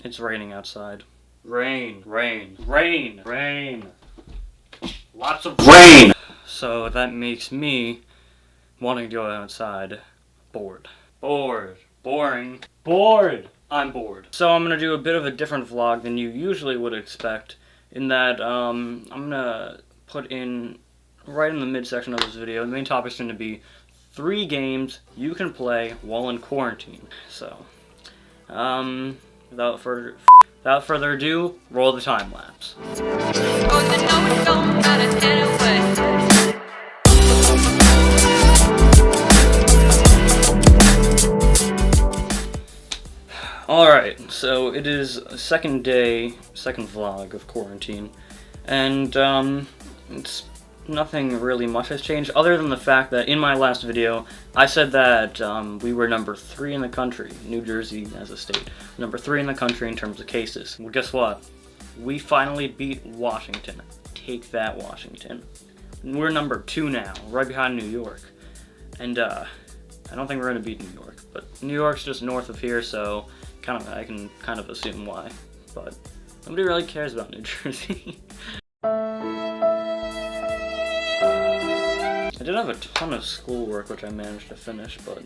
It's raining outside. Rain, rain, rain, rain. Lots of rain! So that makes me wanting to go outside bored. Bored. Boring. Bored! I'm bored. So I'm gonna do a bit of a different vlog than you usually would expect, in that I'm gonna put in, right in the midsection of this video, the main topic is going to be 3 games you can play while in quarantine. So, without further ado, roll the time lapse. Alright, so it is second vlog of quarantine, and it's nothing really much has changed, other than the fact that in my last video, I said that we were number 3 in the country, New Jersey as a state, number 3 in the country in terms of cases. Well, guess what? We finally beat Washington. Take that, Washington. We're number 2 now, right behind New York. And I don't think we're gonna beat New York, but New York's just north of here, so I can kind of assume why. But nobody really cares about New Jersey. I did have a ton of schoolwork which I managed to finish, but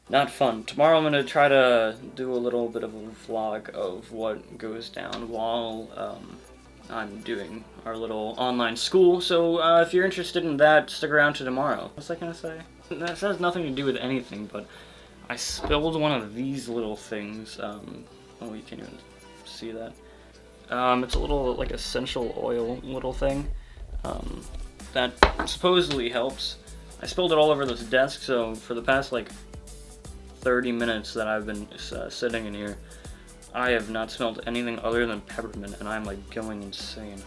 not fun. Tomorrow I'm going to try to do a little bit of a vlog of what goes down while I'm doing our little online school, so if you're interested in that, stick around to tomorrow. What was I going to say? That has nothing to do with anything, but I spilled one of these little things. Oh, you can't even see that. It's a little, like, essential oil little thing. That supposedly helps. I spilled it all over this desk, so for the past like 30 minutes that I've been sitting in here, I have not smelled anything other than peppermint, and I'm like going insane.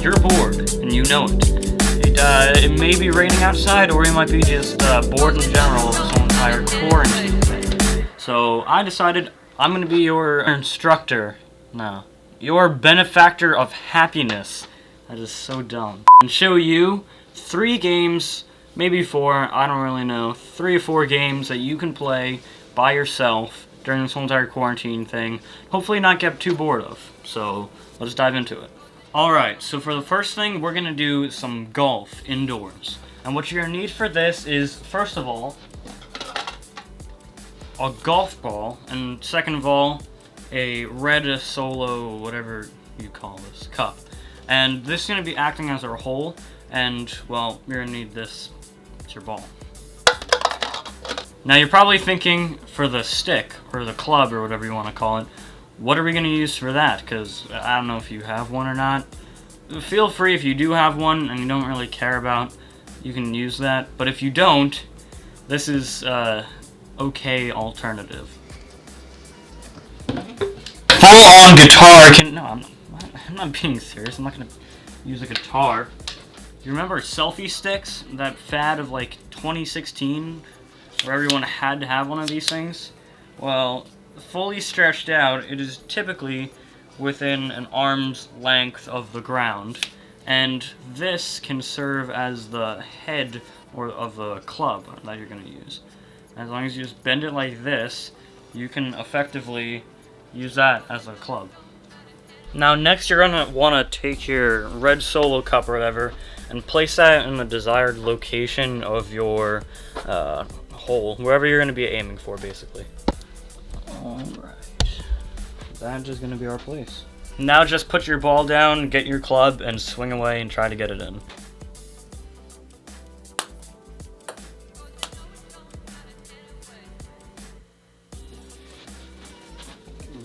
You're bored, and you know it. It may be raining outside, or you might be just bored in general of this whole entire quarantine thing. So I decided I'm going to be your instructor. No. Your benefactor of happiness. That is so dumb. And show you 3 games, maybe 4, I don't really know, 3 or 4 games that you can play by yourself during this whole entire quarantine thing. Hopefully not get too bored of. So let's dive into it. Alright, so for the first thing, we're going to do some golf indoors. And what you're going to need for this is, first of all, a golf ball, and second of all, a red Solo, whatever you call this, cup. And this is going to be acting as our hole, and, well, you're going to need this. It's your ball. Now you're probably thinking, for the stick, or the club, or whatever you want to call it, what are we going to use for that? Because I don't know if you have one or not. Feel free, if you do have one and you don't really care about, you can use that. But if you don't, this is okay alternative. Full-on guitar can... No, I'm not being serious. I'm not going to use a guitar. You remember selfie sticks? That fad of like 2016 where everyone had to have one of these things? Well, fully stretched out, it is typically within an arm's length of the ground, and this can serve as the head of the club that you're going to use. As long as you just bend it like this, you can effectively use that as a club. Now next you're going to want to take your red Solo cup or whatever and place that in the desired location of your hole, wherever you're going to be aiming for, basically. Alright, that is going to be our place. Now just put your ball down, get your club, and swing away and try to get it in.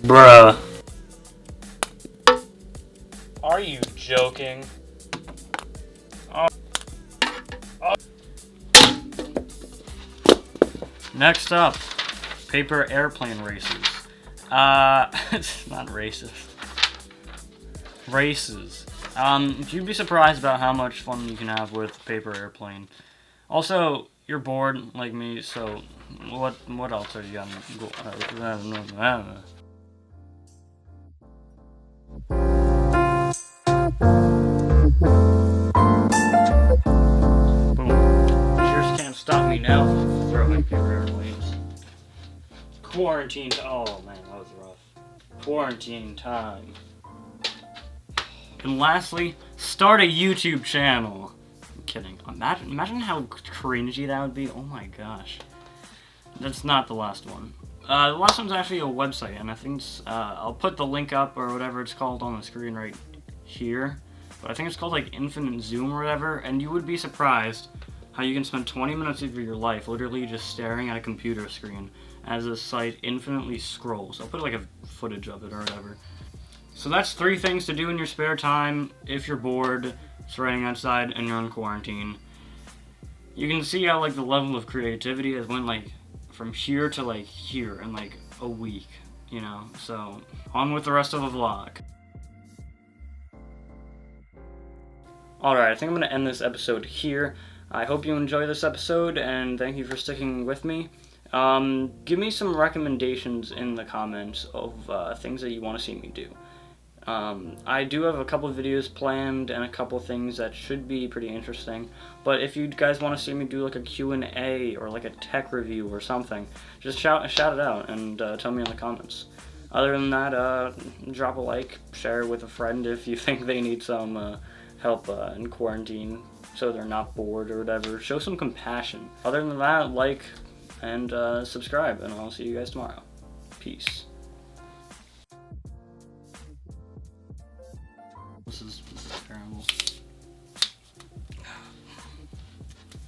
Bruh. Are you joking? Next up, paper airplane races. It's not racist. Races. You'd be surprised about how much fun you can have with Paper Airplane. Also, you're bored like me, so what else are you gonna go? Boom. Cheers can't stop me now from throwing Paper Airplanes. Quarantine. Oh man, that was rough. Quarantine time. And lastly, start a YouTube channel. I'm kidding. Imagine how cringy that would be. Oh my gosh. That's not the last one. The last one's actually a website, and I think I'll put the link up or whatever it's called on the screen right here. But I think it's called like Infinite Zoom or whatever, and you would be surprised how you can spend 20 minutes of your life literally just staring at a computer screen as the site infinitely scrolls. I'll put like a footage of it or whatever. So that's 3 things to do in your spare time if you're bored, it's raining outside, and you're in quarantine. You can see how like the level of creativity has went like from here to like here in like a week, you know? So on with the rest of the vlog. Alright, I think I'm going to end this episode here. I hope you enjoy this episode, and thank you for sticking with me. Give me some recommendations in the comments of things that you want to see me do. I do have a couple of videos planned and a couple of things that should be pretty interesting, but if you guys want to see me do like a Q&A or like a tech review or something, just shout it out and tell me in the comments. Other than that, drop a like, share it with a friend if you think they need some help in quarantine so they're not bored or whatever. Show some compassion. Other than that, like and subscribe, and I'll see you guys tomorrow. Peace. This is terrible.